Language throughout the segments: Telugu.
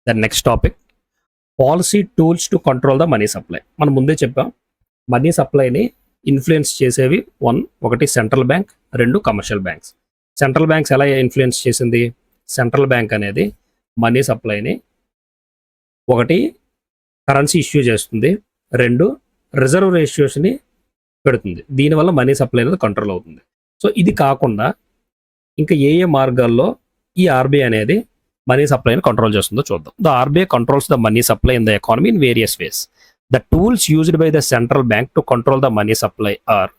The next topic policy tools to control the money supply. మనం ముందే చెప్పాం, మనీ సప్లైని ఇన్ఫ్లుయెన్స్ చేసేవి ఒకటి సెంట్రల్ బ్యాంక్, రెండు కమర్షియల్ బ్యాంక్స్. సెంట్రల్ బ్యాంక్స్ ఎలా ఇన్ఫ్లుయెన్స్ చేసింది? సెంట్రల్ బ్యాంక్ అనేది మనీ సప్లైని ఒకటి కరెన్సీ ఇష్యూ చేస్తుంది, రెండు రిజర్వ్ రేషియోస్ని పెడుతుంది. దీనివల్ల మనీ సప్లై అనేది కంట్రోల్ అవుతుంది. సో ఇది కాకుండా ఇంకా ఏ ఏ మార్గాల్లో ఈ ఆర్బీఐ అనేది మనీ సప్లైని కంట్రోల్ చేస్తుందో చూద్దాం. The RBI controls the money supply in the economy in various ways. The tools used by the central bank to control the money supply are: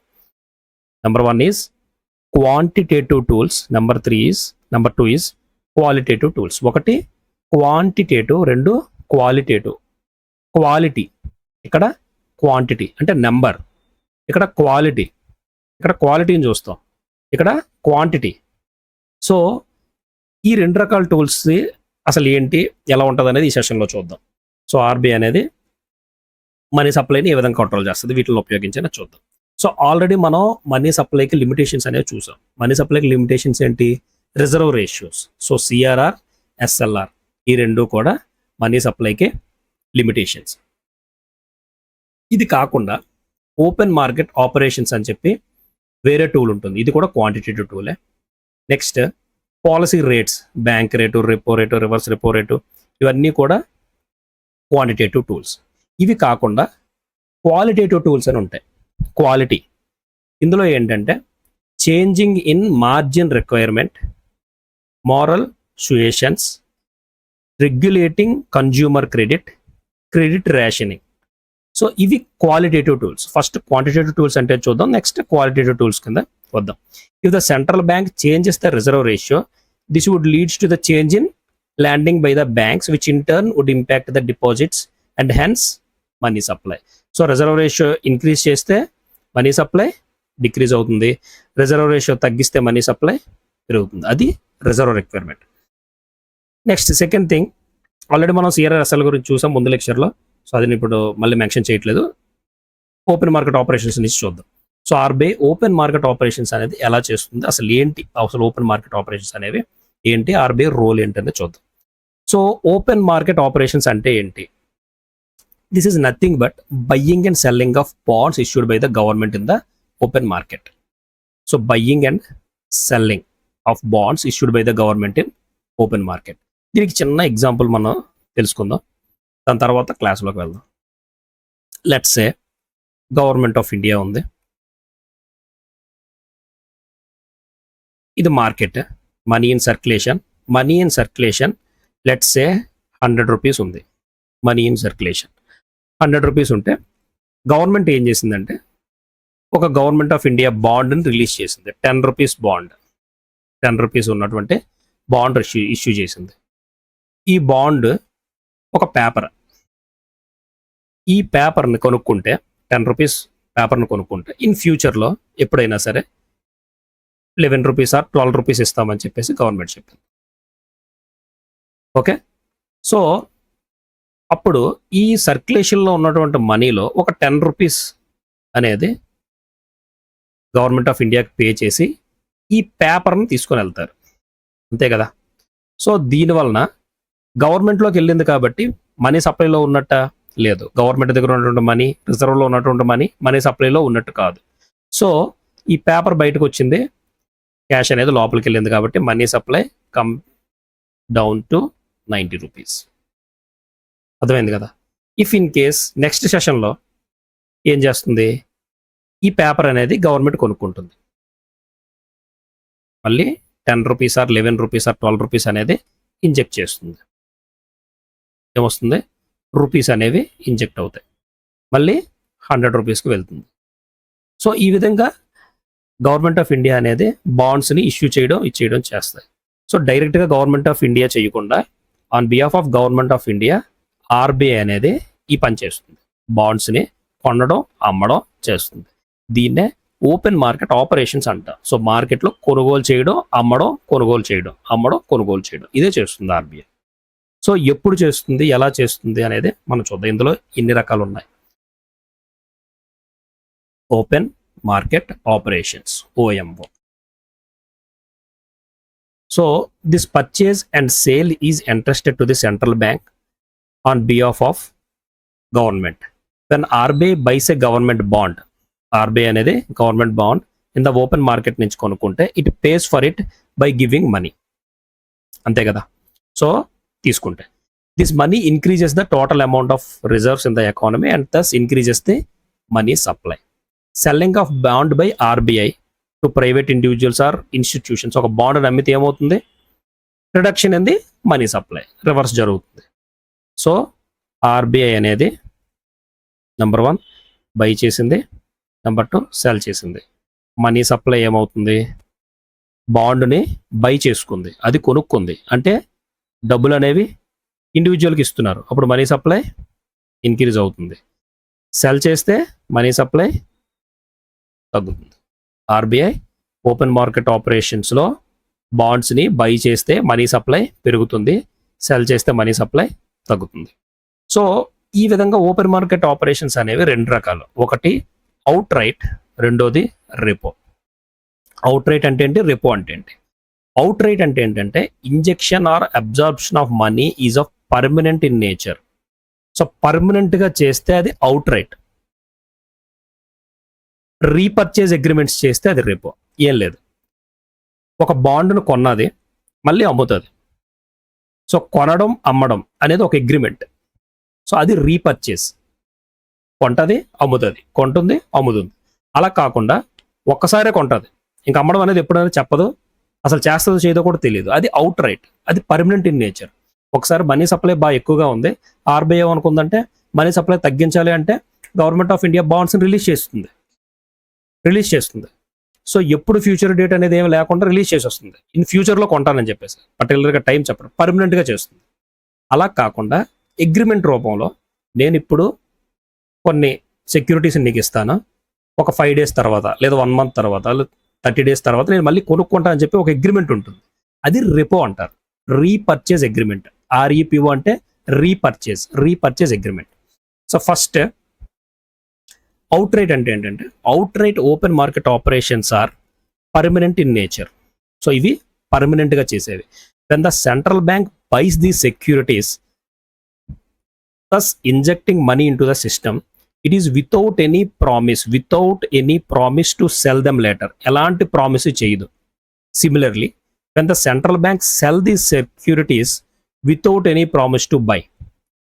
number 1 is quantitative tools, number 2 is qualitative tools. ఒకటి క్వాంటిటేటివ్, రెండు క్వాలిటేటివ్. క్వాలిటీ ఇక్కడ క్వాంటిటీ అంటే నెంబర్, ఇక్కడ క్వాలిటీ, ఇక్కడ క్వాలిటీని చూస్తాం, ఇక్కడ క్వాంటిటీ. సో ఈ రెండు రకాల టూల్స్ అసలు ఏంటి, ఎలా ఉంటుంది అనేది ఈ సెషన్లో చూద్దాం. సో ఆర్బీఐ అనేది మనీ సప్లైని ఏ విధంగా కంట్రోల్ చేస్తుంది, వీటిని ఉపయోగించి చూద్దాం. సో ఆల్రెడీ మనం మనీ సప్లైకి లిమిటేషన్స్ అనేవి చూసాం. మనీ సప్లైకి లిమిటేషన్స్ ఏంటి? Reserve ratios. So CRR, SLR ఈ రెండు కూడా మనీ సప్లైకి లిమిటేషన్స్. ఇది కాకుండా ఓపెన్ మార్కెట్ ఆపరేషన్స్ అని చెప్పి వేరే టూల్ ఉంటుంది, ఇది కూడా క్వాంటిటేటివ్ టూలే. Next policy rates, bank rate, repo rate, reverse repo rate, ఇవన్నీ కూడా క్వాంటిటేటివ్ టూల్స్. ఇవి కాకుండా క్వాలిటేటివ్ టూల్స్ అని ఉంటాయి. క్వాలిటీ ఇందులో ఏంటంటే changing in margin requirement, moral suasions, regulating consumer credit, credit rationing. So ఇవి qualitative tools. First quantitative tools అంటే చూద్దాం, నెక్స్ట్ క్వాలిటేటివ్ టూల్స్ కింద వద్దాం. If the central bank changes the reserve ratio, this would leads to the change in lending by the banks, which in turn would impact the deposits and hence money supply. So reserve ratio increase చేస్తే మనీ సప్లై డిక్రీజ్ అవుతుంది, రిజర్వ్ రేషియో తగ్గిస్తే మనీ సప్లై పెరుగుతుంది. అది reserve requirement. Next second thing, already మనం సిఆర్ఆర్ఎస్ఎల్ గురించి చూసాం ముందు లెక్చర్లో, సో అది ఇప్పుడు మళ్ళీ మెన్షన్ చేయట్లేదు. ఓపెన్ మార్కెట్ ఆపరేషన్స్ నుంచి చూద్దాం. So RBI open market operations అనేది ఎలా చేస్తుంది, అసలు ఏంటి, అసలు ఓపెన్ మార్కెట్ ఆపరేషన్స్ అనేవి ఏంటి, ఆర్బీఐ రోల్ ఏంటనేది చూద్దాం. సో ఓపెన్ మార్కెట్ ఆపరేషన్స్ అంటే ఏంటి? This is nothing but buying and selling of wands issued by the government in the open market. So buying and selling of wands issued by the government in open market. దీనికి చిన్న ఎగ్జాంపుల్ మనం తెలుసుకుందాం, దాని తర్వాత క్లాస్లోకి వెళ్దాం. Let's say government of India ఉంది, ఇది market, money in circulation let's say 100 rupees ఉంది. మనీ ఇన్ సర్క్యులేషన్ 100 రూపీస్ ఉంటే గవర్నమెంట్ ఏం చేసిందంటే ఒక గవర్నమెంట్ ఆఫ్ ఇండియా బాండ్ని రిలీజ్ చేసింది. 10 రూపీస్ బాండ్, 10 రూపీస్ ఉన్నటువంటి బాండ్ ఇష్యూ చేసింది. ఈ బాండ్ ఒక పేపర్. ఈ పేపర్ని కొనుక్కుంటే 10 రూపీస్ పేపర్ని కొనుక్కుంటే ఇన్ ఫ్యూచర్లో ఎప్పుడైనా సరే 11 రూపీస్ ఆర్ 12 రూపీస్ ఇస్తామని చెప్పేసి గవర్నమెంట్ చెప్పింది. ఓకే, సో అప్పుడు ఈ సర్క్యులేషన్లో ఉన్నటువంటి మనీలో ఒక 10 రూపీస్ అనేది గవర్నమెంట్ ఆఫ్ ఇండియాకి పే చేసి ఈ పేపర్ని తీసుకొని వెళ్తారు, అంతే కదా. సో దీనివలన గవర్నమెంట్లోకి వెళ్ళింది కాబట్టి మనీ సప్లైలో ఉన్నట్ట లేదు, గవర్నమెంట్ దగ్గర ఉన్నటువంటి మనీ, రిజర్వ్లో ఉన్నటువంటి మనీ సప్లైలో ఉన్నట్టు కాదు. సో ఈ పేపర్ బయటకు వచ్చింది, క్యాష్ అనేది లోపలికి వెళ్ళింది కాబట్టి money supply come down to 90 rupees. అర్థమైంది కదా. ఇఫ్ ఇన్ కేస్ నెక్స్ట్ సెషన్లో ఏం చేస్తుంది, ఈ పేపర్ అనేది గవర్నమెంట్ కొనుక్కుంటుంది, మళ్ళీ 10 rupees or 11 rupees or 12 rupees అనేది ఇంజెక్ట్ చేస్తుంది. ఏమొస్తుంది, రూపీస్ అనేవి ఇంజెక్ట్ అవుతాయి, మళ్ళీ 100 రూపీస్కి వెళ్తుంది. సో ఈ విధంగా గవర్నమెంట్ ఆఫ్ ఇండియా అనేది బాండ్స్ని ఇష్యూ చేయడం చేస్తాయి. సో డైరెక్ట్గా గవర్నమెంట్ ఆఫ్ ఇండియా చేయకుండా on behalf of government of India RBI అనేది ఈ పని చేస్తుంది, బాండ్స్ని కొనడం అమ్మడం చేస్తుంది. దీన్నే ఓపెన్ మార్కెట్ ఆపరేషన్స్ అంట. సో మార్కెట్లో కొనుగోలు చేయడం, అమ్మడం, కొనుగోలు చేయడం ఇదే చేస్తుంది ఆర్బీఐ. సో ఎప్పుడు చేస్తుంది, ఎలా చేస్తుంది అనేది మనం చూద్దాం. ఇందులో ఎన్ని రకాలు ఉన్నాయి. Open market operations, OMO. So this purchase and sale is entrusted to the central bank on behalf of government. When RBI buys a government bond, RBI అనేది government bond in the open market నుంచి కొనుక్కుంటే it pays for it by giving money. అంతే కదా. సో తీసుకుంటే this money increases the total amount of reserves in the economy and thus increases the money supply. Selling of bond by RBI to private individuals or institutions. ఒక బాండ్ నమ్మితే ఏమవుతుంది, reduction in the money supply, reverse జరుగుతుంది. సో ఆర్బీఐ అనేది నెంబర్ 1 బై చేసింది, నెంబర్ 2 సెల్ చేసింది. మనీ సప్లై ఏమవుతుంది, బాండ్ని బై చేసుకుంది, అది కొనుక్కుంది, అంటే డబ్బులు అనేవి ఇండివిజువల్కి ఇస్తున్నారు, అప్పుడు మనీ సప్లై ఇంక్రీజ్ అవుతుంది. సెల్ చేస్తే మనీ సప్లై తగ్గుతుంది. ఆర్బీఐ ఓపెన్ మార్కెట్ ఆపరేషన్స్లో బాండ్స్ని బై చేస్తే మనీ సప్లై పెరుగుతుంది, సెల్ చేస్తే మనీ సప్లై తగ్గుతుంది. సో ఈ విధంగా ఓపెన్ మార్కెట్ ఆపరేషన్స్ అనేవి 2 రకాలు. ఒకటి అవుట్ రైట్, రెండోది రెపో. అవుట్ రైట్ అంటే ఏంటి, రెపో అంటే ఏంటి? అవుట్ రైట్ అంటే ఏంటంటే injection or absorption of money is of permanent in nature. So పర్మనెంట్గా చేస్తే అది అవుట్ రైట్. రీపర్చేజ్ అగ్రిమెంట్స్ చేస్తే అది రెపో. ఏం లేదు, ఒక బాండ్ను కొన్నది మళ్ళీ అమ్ముతుంది. సో కొనడం అమ్మడం అనేది ఒక అగ్రిమెంట్. సో అది రీపర్చేజ్. కొంటది అమ్ముతుంది, కొంటుంది అమ్ముతుంది. అలా కాకుండా ఒక్కసారే కొంటుంది, ఇంకా అమ్మడం అనేది ఎప్పుడైనా చెప్పదు, అసలు చేస్తుందో చేయదో కూడా తెలియదు. అది అవుట్ రైట్, అది పర్మనెంట్ ఇన్ నేచర్. ఒకసారి మనీ సప్లై బాగా ఎక్కువగా ఉంది, ఆర్బీఐ అనుకుందంటే మనీ సప్లై తగ్గించాలి అంటే గవర్నమెంట్ ఆఫ్ ఇండియా బాండ్స్ని రిలీజ్ చేస్తుంది. సో ఎప్పుడు ఫ్యూచర్ డేట్ అనేది ఏమి లేకుండా రిలీజ్ చేసి వస్తుంది. ఇన్ ఫ్యూచర్లో కొంటానని చెప్పేసి పర్టికులర్గా టైం చెప్పడం, పర్మనెంట్గా చేస్తుంది. అలా కాకుండా అగ్రిమెంట్ రూపంలో నేను ఇప్పుడు కొన్ని సెక్యూరిటీస్ నీకు ఇస్తాను, ఒక 5 days తర్వాత లేదా 1 month తర్వాత 30 days తర్వాత నేను మళ్ళీ కొనుక్కుంటా అని చెప్పి ఒక అగ్రిమెంట్ ఉంటుంది. అది రెపో అంటారు, రీపర్చేజ్ అగ్రిమెంట్. ఆర్ఈపిఓ అంటే repurchase agreement. So first outright అంటే ఏంటంటే outright open market operations are permanent in nature. So ఇవి పర్మనెంట్గా చేసేవి. When the central bank buys the securities thus injecting money into the system, it is without any promise to sell them later. ఎలాంటి ప్రామిస్ చేయదు. Similarly when the central bank sell these securities without any promise to buy,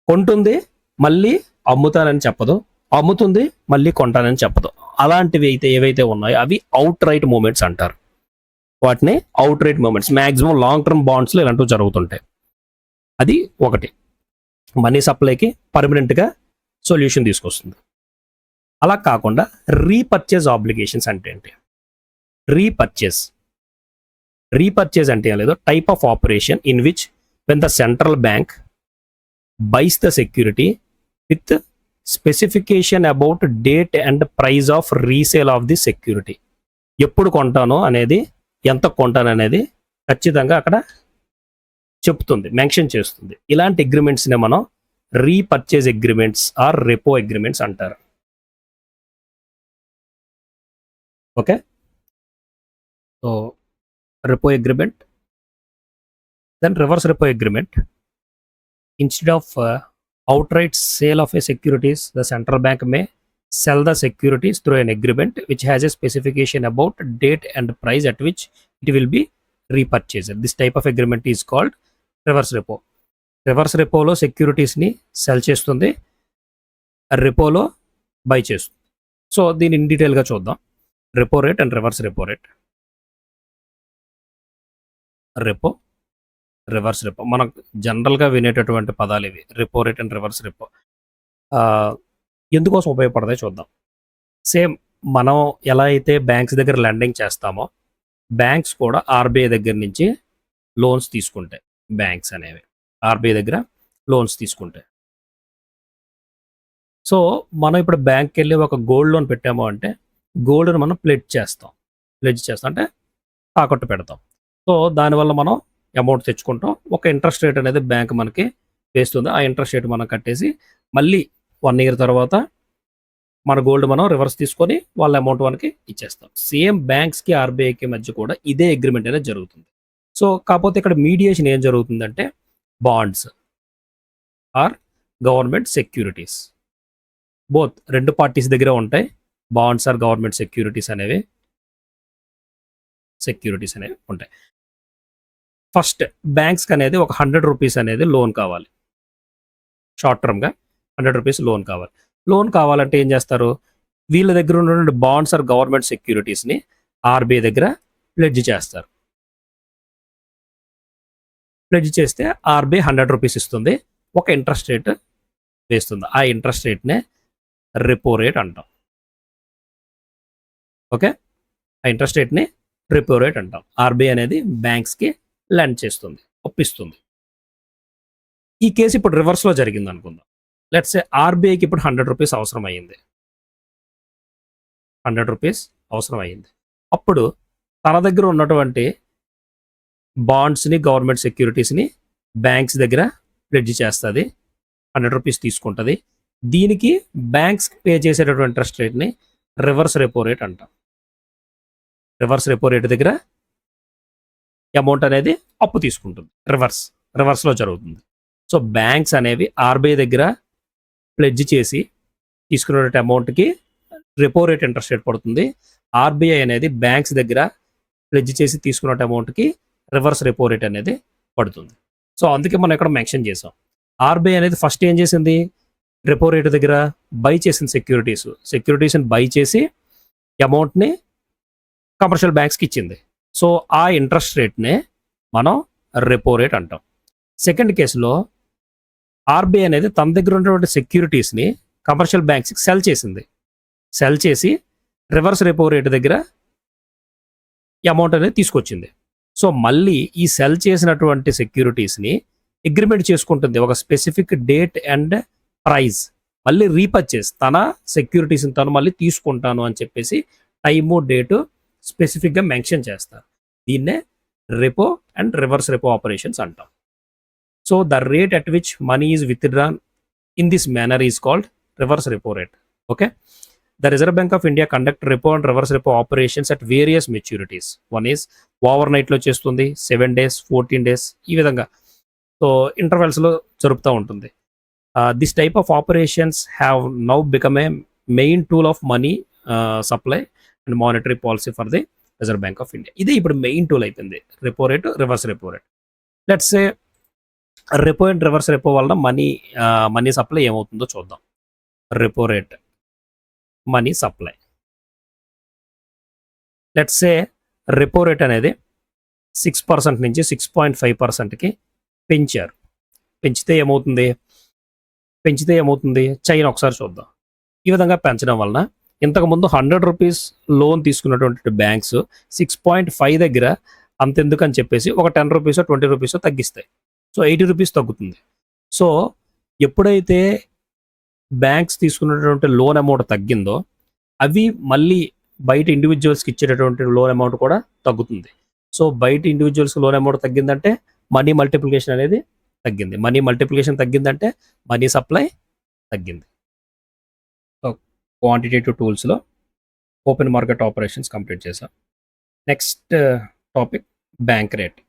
కొంటుంది మళ్ళీ అమ్ముతానని చెప్పదు, అమ్ముతుంది మళ్ళీ కొంటానని చెప్పదు. అలాంటివి అయితే ఏవైతే ఉన్నాయో అవి అవుట్ రైట్ మూమెంట్స్ అంటారు. వాటిని outright moments. Maximum long term బాండ్స్లో ఇలాంటివి జరుగుతుంటాయి. అది ఒకటి మనీ సప్లైకి పర్మనెంట్గా సొల్యూషన్ తీసుకొస్తుంది. అలా కాకుండా రీపర్చేజ్ ఆబ్లిగేషన్స్ అంటే ఏంటి? రీపర్చేజ్ అంటే ఏం లేదు, type of operation in which when the central bank buys the security with specification about date and price of resale of the security. ఎప్పుడు కొంటానో అనేది, ఎంత కొంటాను అనేది ఖచ్చితంగా అక్కడ చెప్తుంది, మెన్షన్ చేస్తుంది. ఇలాంటి అగ్రిమెంట్స్నే మనం repurchase agreements or repo agreements అంటారు. Okay, so repo agreement, then reverse repo agreement. Instead of outright sale of a securities, the central bank may sell the securities through an agreement which has a specification about date and price at which it will be repurchased. This type of agreement is called reverse repo. Reverse repo lo securities ni sell చేస్తుంది, రెపోలో బై చేస్తుంది. సో దీని ఇన్ డీటెయిల్గా చూద్దాం. Repo rate and reverse repo rate. Repo, reverse repo మనకు జనరల్గా వినేటటువంటి పదాలు ఇవి, repo rate and reverse repo. ఎందుకోసం ఉపయోగపడతాయి చూద్దాం. సేమ్ మనం ఎలా అయితే బ్యాంక్స్ దగ్గర లెండింగ్ చేస్తామో బ్యాంక్స్ కూడా ఆర్బీఐ దగ్గర నుంచి లోన్స్ తీసుకుంటాయి. బ్యాంక్స్ అనేవి ఆర్బీఐ దగ్గర లోన్స్ తీసుకుంటాయి. సో మనం ఇప్పుడు బ్యాంక్కి వెళ్ళి ఒక గోల్డ్ లోన్ పెట్టామో అంటే గోల్డ్ని మనం ప్లెడ్జ్ చేస్తాం అంటే తాకట్టు పెడతాం. సో దానివల్ల మనం అమౌంట్ తెచ్చుకుంటాం. ఒక ఇంట్రెస్ట్ రేట్ అనేది బ్యాంక్ మనకి వేస్తుంది. ఆ ఇంట్రెస్ట్ రేట్ మనం కట్టేసి మళ్ళీ 1 year తర్వాత మన గోల్డ్ మనం రివర్స్ తీసుకొని వాళ్ళ అమౌంట్ మనకి ఇచ్చేస్తాం. సేమ్ బ్యాంక్స్కి ఆర్బీఐకి మధ్య కూడా ఇదే అగ్రిమెంట్ అనేది జరుగుతుంది. సో కాకపోతే ఇక్కడ మీడియేషన్ ఏం జరుగుతుందంటే bonds are government securities. Both రెండు పార్టీస్ దగ్గర ఉంటాయి. బాండ్స్ ఆర్ గవర్నమెంట్ సెక్యూరిటీస్ అనేవి ఉంటాయి. ఫస్ట్ బ్యాంక్స్కి అనేది ఒక 100 రూపీస్ అనేది లోన్ కావాలి. షార్ట్ టర్మ్గా 100 రూపీస్ లోన్ కావాలి. లోన్ కావాలంటే ఏం చేస్తారు, వీళ్ళ దగ్గర ఉన్నటువంటి బాండ్స్ ఆర్ గవర్నమెంట్ సెక్యూరిటీస్ని ఆర్బీఐ దగ్గర ప్లెడ్జ్ చేస్తారు. ప్లెడ్జ్ చేస్తే ఆర్బీఐ 100 రూపీస్ ఇస్తుంది, ఒక ఇంట్రెస్ట్ రేట్ వేస్తుంది. ఆ ఇంట్రెస్ట్ రేట్నే రెపో రేట్ అంటాం. ఓకే, ఆ ఇంట్రెస్ట్ రేట్ని రెపో రేట్ అంటాం. ఆర్బీఐ అనేది బ్యాంక్స్కి లెండ్ చేస్తుంది, ఒప్పిస్తుంది. ఈ కేసు ఇప్పుడు రివర్స్లో జరిగింది అనుకుందాం. లెట్స్ సే ఆర్బీఐకి ఇప్పుడు 100 రూపీస్ అవసరం అయ్యింది. 100 రూపీస్ అవసరం అయ్యింది. అప్పుడు తన దగ్గర ఉన్నటువంటి బాండ్స్ని గవర్నమెంట్ సెక్యూరిటీస్ని బ్యాంక్స్ దగ్గర ప్లెడ్జ్ చేస్తుంది, 100 రూపీస్ తీసుకుంటుంది. దీనికి బ్యాంక్స్ పే చేసేటటువంటి ఇంట్రెస్ట్ రేట్ని రివర్స్ రెపో రేట్ అంటాం. రివర్స్ రెపో రేట్ దగ్గర అమౌంట్ అనేది అప్పు తీసుకుంటుంది. రివర్స్లో జరుగుతుంది. సో బ్యాంక్స్ అనేవి ఆర్బీఐ దగ్గర ప్లెడ్జ్ చేసి తీసుకునే అమౌంట్కి రెపో రేట్ ఇంట్రెస్ట్ రేట్ పడుతుంది. ఆర్బీఐ అనేది బ్యాంక్స్ దగ్గర ప్లెడ్జ్ చేసి తీసుకున్న అమౌంట్కి రివర్స్ రెపో రేట్ అనేది పడుతుంది. సో అందుకే మనం ఇక్కడ మెన్షన్ చేసాం. ఆర్బీఐ అనేది ఫస్ట్ ఏం చేసింది, రెపో రేట్ దగ్గర బై చేసింది సెక్యూరిటీస్ని బై చేసి అమౌంట్ని కమర్షియల్ బ్యాంక్స్కి ఇచ్చింది. సో ఆ ఇంట్రెస్ట్ రేట్నే మనం రెపో రేట్ అంటాం. సెకండ్ కేసులో ఆర్బీఐ అనేది తన దగ్గర ఉన్నటువంటి సెక్యూరిటీస్ని కమర్షియల్ బ్యాంక్స్కి సెల్ చేసి రివర్స్ రెపో రేట్ దగ్గర అమౌంట్ అనేది తీసుకొచ్చింది. సో మళ్ళీ ఈ సెల్ చేసినటువంటి సెక్యూరిటీస్ని అగ్రిమెంట్ చేసుకుంటుంది, ఒక స్పెసిఫిక్ డేట్ అండ్ ప్రైస్. మళ్ళీ రీపర్చేస్, తన సెక్యూరిటీస్ని తను మళ్ళీ తీసుకుంటాను అని చెప్పేసి టైము డేటు స్పెసిఫిక్గా మెన్షన్ చేస్తారు. దీన్నే repo and reverse repo operations అంటాం. So the rate at which money is withdrawn in this manner is called reverse repo rate. Okay, the Reserve Bank of India conduct repo and reverse repo operations at various maturities. One is over నైట్లో చేస్తుంది, 7 days, 14 days, ఈ విధంగా సో ఇంటర్వెల్స్లో జరుపుతూ ఉంటుంది. This type of operations have now become a main tool of money supply and monetary policy for the reserve Bank of India. ఇది ఇప్పుడు మెయిన్ టూల్ అయిపోయింది, repo rate, reverse repo rate. Let's say repo and reverse repo వలన మనీ సప్లై ఏమవుతుందో చూద్దాం. Repo rate, money supply. Let's say repo rate అనేది 6% నుంచి 6.5%కి పెంచారు. పెంచితే ఏమవుతుంది చైన్ ఒకసారి చూద్దాం. ఈ విధంగా పెంచడం వలన ఇంతకుముందు 100 రూపీస్ లోన్ తీసుకున్నటువంటి బ్యాంక్స్ 6.5 దగ్గర అంతెందుకు అని చెప్పేసి ఒక 10 రూపీసో 20 రూపీసో తగ్గిస్తాయి. సో 80 రూపీస్ తగ్గుతుంది. సో ఎప్పుడైతే బ్యాంక్స్ తీసుకున్నటువంటి లోన్ అమౌంట్ తగ్గిందో అవి మళ్ళీ బయట ఇండివిజువల్స్కి ఇచ్చేటటువంటి లోన్ అమౌంట్ కూడా తగ్గుతుంది. సో బయట ఇండివిజువల్స్కి లోన్ అమౌంట్ తగ్గిందంటే మనీ మల్టిప్లికేషన్ అనేది తగ్గింది. మనీ మల్టిప్లికేషన్ తగ్గిందంటే మనీ సప్లై తగ్గింది. సో క్వాంటిటేటివ్ టూల్స్లో ఓపెన్ మార్కెట్ ఆపరేషన్స్ కంప్లీట్ చేసాం. Next topic bank rate.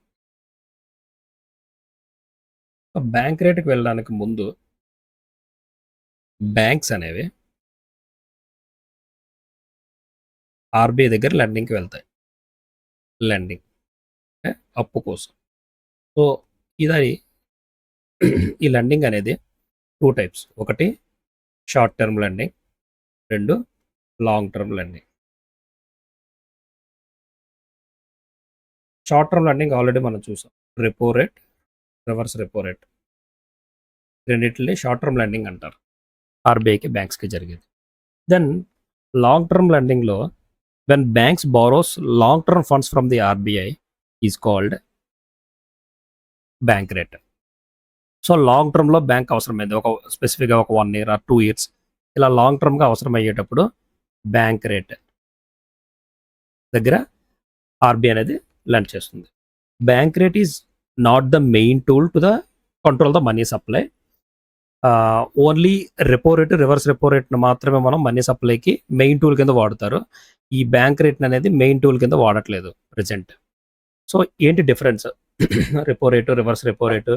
Bank రేట్కి వెళ్ళడానికి ముందు బ్యాంక్స్ అనేవి ఆర్బీఐ దగ్గర లెండింగ్కి వెళ్తాయి. లెండింగ్ అప్పు కోసం. సో ఈ లెండింగ్ అనేది 2 types. ఒకటి short term lending, 2 long term lending. Short term lending already మనం చూసాం, repo rate, reverse repo rate, రెండింటిని షార్ట్ టర్మ్ లెండింగ్ అంటారు. ఆర్బీఐకి బ్యాంక్స్కి జరిగేది. దెన్ లాంగ్ టర్మ్ లెండింగ్లో when banks borrows long term funds from the RBI is called bank rate. So long టర్మ్లో బ్యాంక్ అవసరమైంది, ఒక స్పెసిఫిక్గా ఒక 1 year or 2 years ఇలా లాంగ్ టర్మ్గా అవసరం అయ్యేటప్పుడు బ్యాంక్ రేట్ దగ్గర ఆర్బీఐ అనేది లెండ్ చేస్తుంది. Bank rate is not the main tool to the control the money supply. Only repo rate, reverse repo రేట్ను మాత్రమే మనం మనీ సప్లైకి మెయిన్ టూల్ కింద వాడుతారు. ఈ బ్యాంక్ రేట్ అనేది మెయిన్ టూల్ కింద వాడట్లేదు ప్రజెంట్. సో ఏంటి difference repo rate, reverse repo rate,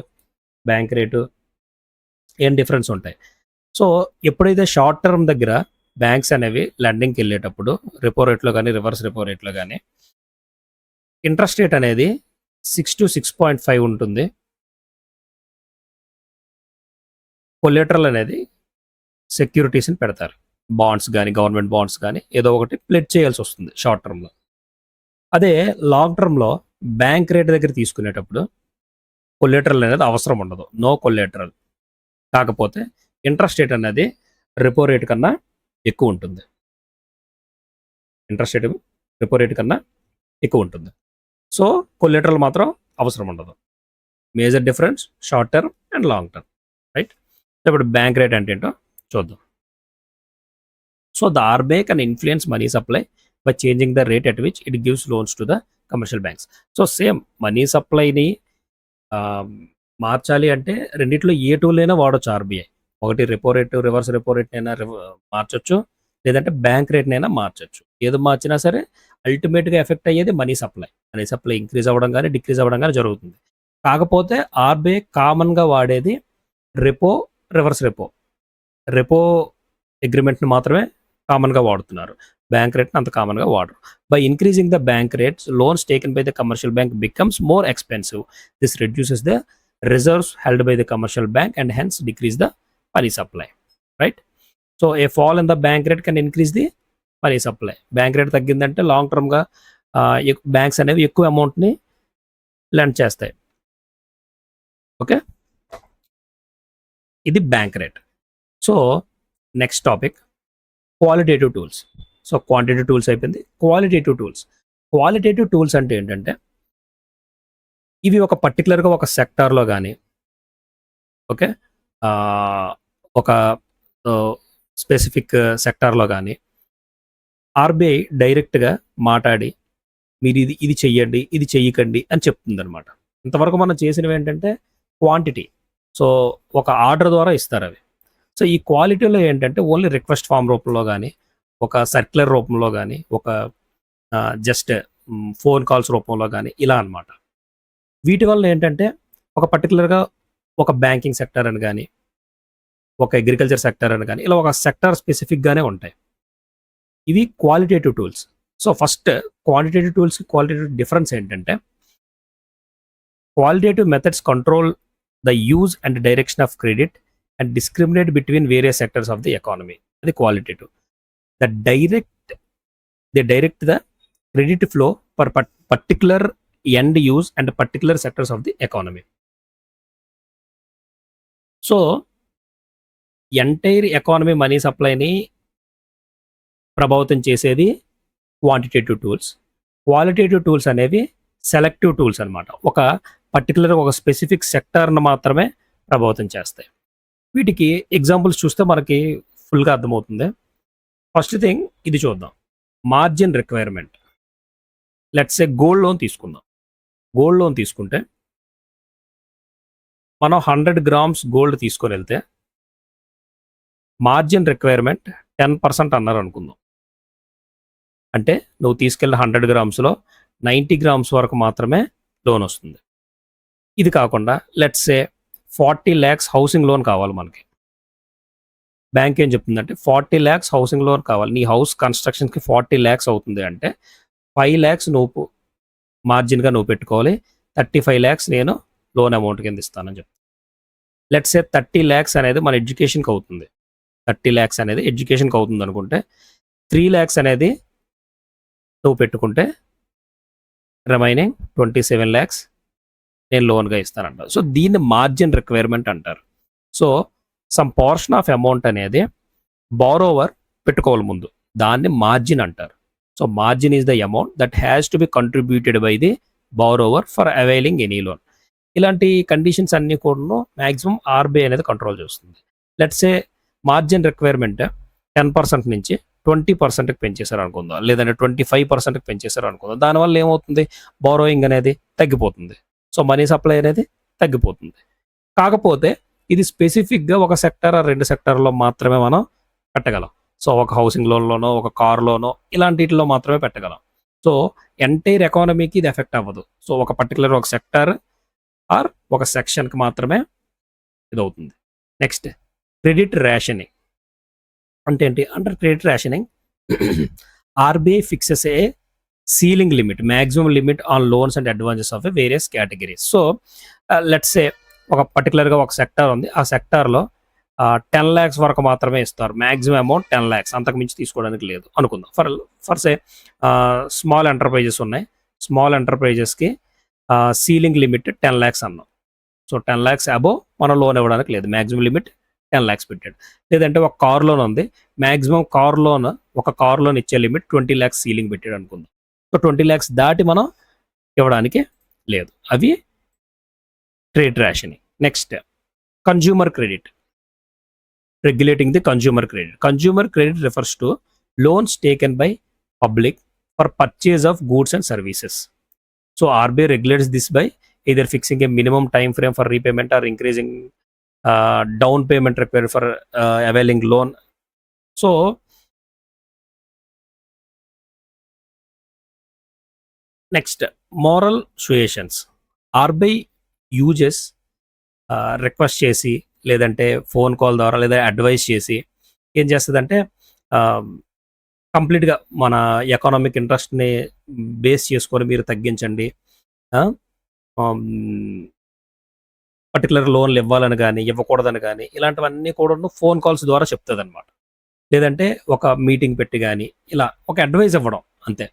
bank rate ఏం డిఫరెన్స్ ఉంటాయి. సో ఎప్పుడైతే షార్ట్ టర్మ్ దగ్గర బ్యాంక్స్ అనేవి లెండింగ్కి వెళ్ళేటప్పుడు రెపో రేట్లో కానీ రివర్స్ రెపో రేట్లో కానీ ఇంట్రెస్ట్ రేట్ అనేది 6 to 6.5 ఉంటుంది. కొలేటరల్ అనేది సెక్యూరిటీస్ని పెడతారు. బాండ్స్ కానీ గవర్నమెంట్ బాండ్స్ కానీ ఏదో ఒకటి ప్లెడ్జ్ చేయాల్సి వస్తుంది షార్ట్ టర్మ్లో. అదే లాంగ్ టర్మ్లో బ్యాంక్ రేట్ దగ్గర తీసుకునేటప్పుడు కొలేటరల్ అనేది అవసరం ఉండదు, నో కొలేటరల్. కాకపోతే ఇంట్రెస్ట్ రేట్ అనేది రెపో రేట్ కన్నా ఎక్కువ ఉంటుంది. ఇంట్రెస్ట్ రేట్ రెపో రేట్ కన్నా ఎక్కువ ఉంటుంది. సో కొలేటరల్ మాత్రం అవసరం ఉండదు. Major difference short term and long term, right? ఇప్పుడు బ్యాంక్ రేట్ అంటే ఏంటో చూద్దాం. So the RBI can influence money supply by changing the rate at which it gives loans to the commercial banks. So same money సప్లైని మార్చాలి అంటే రెండిట్లో ఏ టూల్ అయినా వాడచ్చు ఆర్బీఐ. ఒకటి రెపో రేట్, రివర్స్ రెపో రేట్నైనా మార్చొచ్చు, లేదంటే బ్యాంక్ రేట్నైనా మార్చొచ్చు. ఏది మార్చినా సరే అల్టిమేట్గా ఎఫెక్ట్ అయ్యేది money supply. Money supply increase అవ్వడం కానీ డిక్రీజ్ అవ్వడం కానీ జరుగుతుంది. కాకపోతే ఆర్బీఐ కామన్గా వాడేది రెపో, రివర్స్ రెపో. రెపో అగ్రిమెంట్ని మాత్రమే కామన్గా వాడుతున్నారు, బ్యాంక్ రేట్ని అంత కామన్గా వాడరు. By increasing the bank rates loans taken by the commercial bank becomes more expensive. This reduces the reserves held by the commercial bank and hence decrease the money supply, right? So a fall in the bank rate can increase the money supply. Bank rate తగ్గిందంటే లాంగ్ టర్మ్గా బ్యాంక్స్ అనేవి ఎక్కువ అమౌంట్ని లెండ్ చేస్తాయి. ఓకే, ఇది bank rate. So next topic qualitative tools. So quantitative tools అయిపోయింది, క్వాలిటేటివ్ టూల్స్. క్వాలిటేటివ్ టూల్స్ అంటే ఏంటంటే ఇవి ఒక పర్టికులర్గా ఒక సెక్టార్లో కానీ, ఓకే, ఒక స్పెసిఫిక్ సెక్టార్లో కానీ ఆర్బీఐ డైరెక్ట్గా మాట్లాడి మీరు ఇది ఇది చెయ్యండి, ఇది చెయ్యకండి అని చెప్తుంది అనమాట. ఇంతవరకు మనం చేసినవి ఏంటంటే క్వాంటిటీ. సో ఒక ఆర్డర్ ద్వారా ఇస్తారు అవి. సో ఈ క్వాలిటీలో ఏంటంటే ఓన్లీ రిక్వెస్ట్ ఫామ్ రూపంలో కానీ, ఒక సర్క్యులర్ రూపంలో కానీ, ఒక జస్ట్ ఫోన్ కాల్స్ రూపంలో కానీ, ఇలా అనమాట. వీటి వల్ల ఏంటంటే ఒక పర్టికులర్గా ఒక బ్యాంకింగ్ సెక్టర్ అని కానీ, ఒక అగ్రికల్చర్ సెక్టర్ అని కానీ, ఇలా ఒక సెక్టర్ స్పెసిఫిక్గానే ఉంటాయి. ఇవి qualitative tools. So first quantitative టూల్స్కి క్వాలిటేటివ్ డిఫరెన్స్ ఏంటంటే qualitative methods control the use and direction of credit and discriminate between various sectors of the economy. అది qualitative. They direct the credit flow for particular end use and particular sectors of the economy. So entire economy money సప్లైని ప్రభావితం చేసేది క్వాంటిటేటివ్ టూల్స్. క్వాలిటేటివ్ టూల్స్ అనేవి సెలెక్టివ్ టూల్స్ అనమాట. ఒక పర్టికులర్ ఒక స్పెసిఫిక్ సెక్టార్ను మాత్రమే ప్రభావితం చేస్తాయి. వీటికి ఎగ్జాంపుల్స్ చూస్తే మనకి ఫుల్గా అర్థమవుతుంది. ఫస్ట్ థింగ్ ఇది చూద్దాం, margin requirement. Let's A gold loan తీసుకుందాం. గోల్డ్ లోన్ తీసుకుంటే మనం 100 grams గోల్డ్ తీసుకొని వెళ్తే మార్జిన్ రిక్వైర్మెంట్ 10% అన్నారు అనుకుందాం. అంటే నువ్వు తీసుకెళ్ళిన 100 grams-లో 90 grams వరకు మాత్రమే లోన్ వస్తుంది. ఇది కాకుండా let's say 40 lakhs housing loan కావాలి మనకి. బ్యాంక్ ఏం చెప్తుందంటే 40 lakhs హౌసింగ్ లోన్ కావాలి, నీ హౌస్ కన్స్ట్రక్షన్కి 40 lakhs అవుతుంది అంటే 5 lakhs నువ్వు మార్జిన్గా నువ్వు పెట్టుకోవాలి, 35 lakhs నేను లోన్ అమౌంట్ కింద ఇస్తానని చెప్తాను. లెట్స్ సే 30 lakhs అనేది మన ఎడ్యుకేషన్కి అవుతుంది. 30 lakhs అనేది ఎడ్యుకేషన్కి అవుతుంది అనుకుంటే 3 lakhs అనేది నువ్వు పెట్టుకుంటే రిమైనింగ్ 27 lakhs నేను లోన్గా ఇస్తానంట. సో దీన్ని మార్జిన్ రిక్వైర్మెంట్ అంటారు. So some portion of amount అనేది బారోవర్ పెట్టుకోవాలి ముందు, దాన్ని మార్జిన్ అంటారు. So margin is the amount that has to be contributed by the borrower for availing any loan. ఇలాంటి కండిషన్స్ అన్నీ కూడా మ్యాక్సిమం ఆర్బీఐ అనేది కంట్రోల్ చేస్తుంది. లెట్స్ సే మార్జిన్ రిక్వైర్మెంట్ 10% నుంచి 20%కి పెంచేశారు అనుకుందాం, లేదంటే 25%కి పెంచేశారు అనుకుందాం. దానివల్ల ఏమవుతుంది, బారోయింగ్ అనేది తగ్గిపోతుంది. సో మనీ సప్లై అనేది తగ్గిపోతుంది. కాకపోతే ఇది స్పెసిఫిక్గా ఒక సెక్టర్ ఆ 2 సెక్టార్లో మాత్రమే మనం పెట్టగలం. సో ఒక హౌసింగ్ లోన్లోనో ఒక కార్ లోనో ఇలాంటిలో మాత్రమే పెట్టగలం. సో ఎంటైర్ ఎకానమీకి ఇది ఎఫెక్ట్ అవ్వదు. సో ఒక పర్టికులర్ ఒక సెక్టార్ ఆర్ ఒక సెక్షన్కి మాత్రమే ఇది అవుతుంది. నెక్స్ట్ క్రెడిట్ రేషనింగ్ అంటే ఏంటి? Under credit rationing RBI fixes A ceiling limit, maximum limit on loans and advances of various categories. So let's say ఒక పర్టికులర్గా ఒక సెక్టార్ ఉంది, ఆ సెక్టార్లో 10 lakhs వరకు మాత్రమే ఇస్తారు, మ్యాక్సిమం అమౌంట్ 10 lakhs, అంతకు మించి తీసుకోవడానికి లేదు అనుకుందాం. ఫర్ సే స్మాల్ ఎంటర్ప్రైజెస్ ఉన్నాయి, స్మాల్ ఎంటర్ప్రైజెస్కి సీలింగ్ లిమిట్ 10 lakhs అన్నాం. సో 10 lakhs అబోవ్ మనం లోన్ ఇవ్వడానికి లేదు, మ్యాక్సిమం లిమిట్ 10 lakhs పెట్టాడు. లేదంటే ఒక కార్ లోన్ ఉంది, మ్యాక్సిమం ఒక కార్ లోన్ ఇచ్చే లిమిట్ 20 lakhs సీలింగ్ పెట్టాడు అనుకుందాం. సో 20 lakhs దాటి మనం ఇవ్వడానికి లేదు. అవి credit rationing. Next consumer credit, regulating the consumer credit. Consumer credit refers to loans taken by public for purchase of goods and services. So RBI regulates this by either fixing a minimum time frame for repayment or increasing down payment required for availing loan. So next, moral suasions. RBI uses request చేసి లేదంటే ఫోన్ కాల్ ద్వారా లేదా అడ్వైస్ చేసి ఏం చేస్తుందంటే కంప్లీట్గా మన ఎకనామిక్ ఇంట్రెస్ట్ని బేస్ చేసుకొని మీరు తగ్గించండి, పర్టికులర్ లోన్లు ఇవ్వాలని కానీ ఇవ్వకూడదని కానీ ఇలాంటివన్నీ కూడా ఫోన్ కాల్స్ ద్వారా చెప్తుంది అనమాట. లేదంటే ఒక మీటింగ్ పెట్టి కానీ ఇలా ఒక అడ్వైస్ ఇవ్వడం అంతే.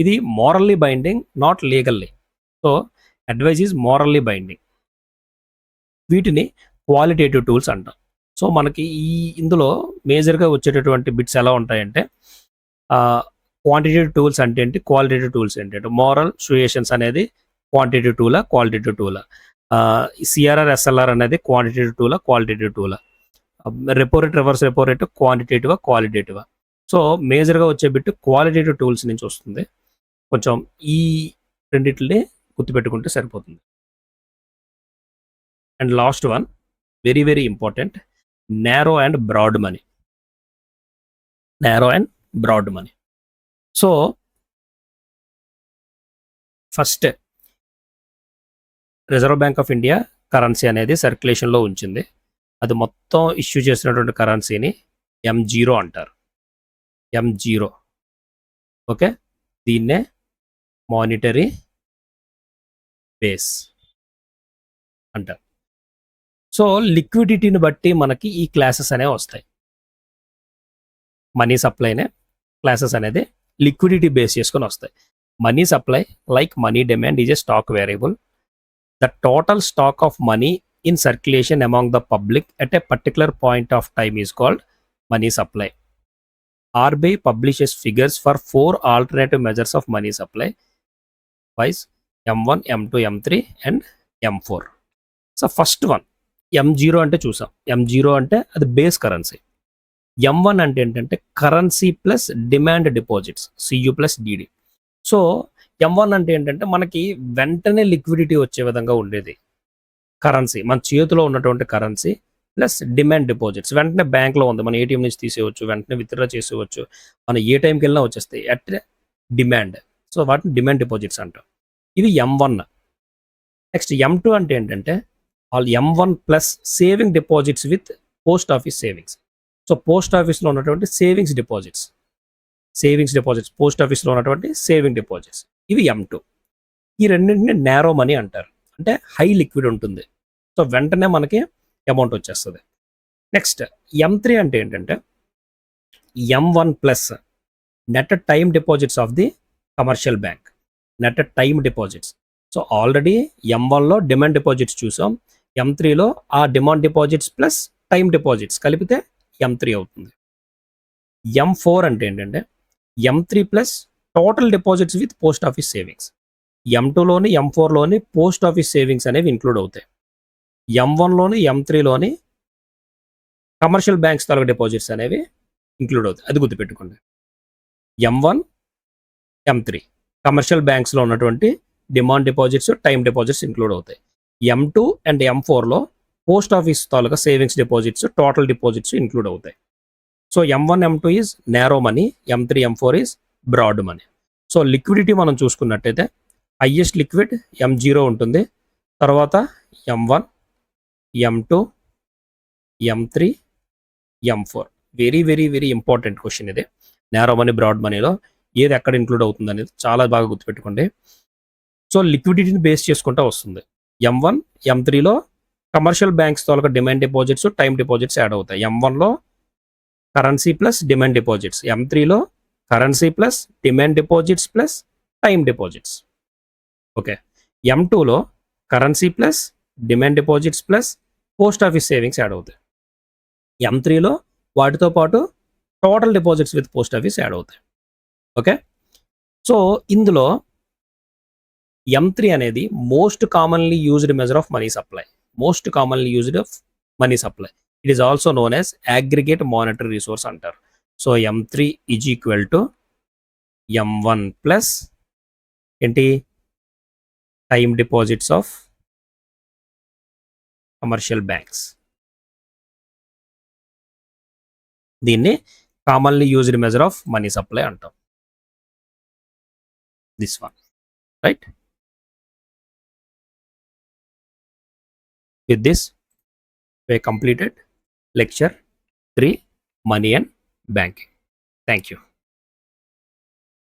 ఇది morally binding, not legally. So advise is morally binding. వీటిని క్వాలిటేటివ్ టూల్స్ అంటాం. సో మనకి ఇందులో మేజర్గా వచ్చేటటువంటి బిట్స్ ఎలా ఉంటాయంటే క్వాంటిటేటివ్ టూల్స్ అంటే ఏంటి, క్వాలిటేటివ్ టూల్స్ ఏంటంటే మోరల్ సుయేషన్స్ అనేది క్వాంటిటేటివ్ టూలా, క్వాలిటేటివ్ టూలా, సిఆర్ఆర్ ఎస్ఎల్ఆర్ అనేది క్వాంటిటేటివ్ టూలా, క్వాలిటేటివ్ టూలా, repo rate reverse repo rate క్వాంటిటేటివా, క్వాలిటేటివా. సో మేజర్గా వచ్చే బిట్ క్వాలిటేటివ్ టూల్స్ నుంచి వస్తుంది. కొంచెం ఈ రెండింటిని గుర్తుపెట్టుకుంటే సరిపోతుంది. And last one, very very important, narrow and broad money. Narrow and broad money. So first Reserve Bank of India currency అనేది సర్క్యులేషన్లో ఉంచింది. అది మొత్తం ఇష్యూ చేసినటువంటి కరెన్సీని M0 అంటారు. M0, ఓకే, దీన్నే మానిటరీ బేస్ అంటారు. సో లిక్విడిటీని బట్టి మనకి ఈ క్లాసెస్ అనేవి వస్తాయి. మనీ సప్లైనే క్లాసెస్ అనేది లిక్విడిటీ బేస్ చేసుకొని వస్తాయి. Money supply like money demand is a stock variable. The total stock of money in circulation among the public at a particular point of time is called money supply. RBI publishes figures for 4 alternative measures of money supply, viz. M1, M2, M3 and M4. So first one M0 అంటే చూసాం. M0 అంటే అది బేస్ కరెన్సీ. M1 అంటే ఏంటంటే currency plus demand deposits, CU plus DD. So M1 అంటే ఏంటంటే మనకి వెంటనే లిక్విడిటీ వచ్చే విధంగా ఉండేది కరెన్సీ, మన చేతిలో ఉన్నటువంటి కరెన్సీ ప్లస్ డిమాండ్ డిపాజిట్స్. వెంటనే బ్యాంక్లో ఉంది, మన ఏటీఎం నుంచి తీసేయవచ్చు, వెంటనే విత్డ్రా చేసేవచ్చు, మనం ఏ టైంకి వెళ్ళినా వచ్చేస్తాయి అట్ డిమాండ్. సో వాటిని డిమాండ్ డిపాజిట్స్ అంటాం. ఇది M1. నెక్స్ట్ M2 అంటే ఏంటంటే all M1 plus saving deposits with post office savings. So post ఆఫీస్లో ఉన్నటువంటి సేవింగ్స్ డిపాజిట్స్ పోస్ట్ ఆఫీస్లో ఉన్నటువంటి సేవింగ్ డిపాజిట్స్, ఇవి M2. ఈ రెండింటిని నేరో మనీ అంటారు, అంటే హై లిక్విడ్ ఉంటుంది, సో వెంటనే మనకి అమౌంట్ వచ్చేస్తుంది. నెక్స్ట్ M3 అంటే ఏంటంటే M1 plus net time deposits of the commercial bank, net time deposits. So already M1లో డిమాండ్ డిపాజిట్స్ చూసాం, M3లో ఆ demand deposits plus time deposits కలిపితే M3 అవుతుంది. M4 అంటే ఏంటంటే M3 plus total deposits with post office savings. M2లోని M4లోని పోస్ట్ ఆఫీస్ సేవింగ్స్ అనేవి ఇంక్లూడ్ అవుతాయి. M1లోని M3లోని కమర్షియల్ బ్యాంక్స్ తాలూకు డిపాజిట్స్ అనేవి ఇంక్లూడ్ అవుతాయి, అది గుర్తుపెట్టుకోండి. M1, M3 కమర్షియల్ బ్యాంక్స్లో ఉన్నటువంటి demand deposits, time deposits include అవుతాయి. M2 అండ్ M4లో పోస్ట్ ఆఫీస్ తాలూకా savings deposits, total deposits include అవుతాయి. So M1, M2 is narrow money, M3, M4 is broad money. So liquidity మనం చూసుకున్నట్టయితే హైయెస్ట్ లిక్విడ్ M0 ఉంటుంది, తర్వాత M1, M2, M3, M4. Very very very important question ఇది. నేరో మనీ, బ్రాడ్ మనీలో ఏది ఎక్కడ ఇంక్లూడ్ అవుతుంది అనేది చాలా బాగా గుర్తుపెట్టుకోండి. సో లిక్విడిటీని బేస్ చేసుకుంటూ వస్తుంది. M1, M3లో కమర్షియల్ బ్యాంక్స్ తాలూకా demand deposits, time deposits add అవుతాయి. M1లో కరెన్సీ ప్లస్ డిమాండ్ డిపాజిట్స్, M3లో currency plus demand deposits plus time deposits. Okay, M2లో currency plus demand deposits plus post office savings add అవుతాయి. M3లో వాటితో పాటు total deposits with post office add అవుతాయి. ఓకే, సో ఇందులో M3 అనేది most commonly used measure of money supply. Most commonly used of money supply. It is also known as aggregate monetary resource అంటారు. So M3 is equal to M1 plus ఏంటి, time deposits of commercial banks. దీన్ని commonly used measure of money supply అంటాం. This one, right? With this, we completed lecture 3, money and banking. Thank you.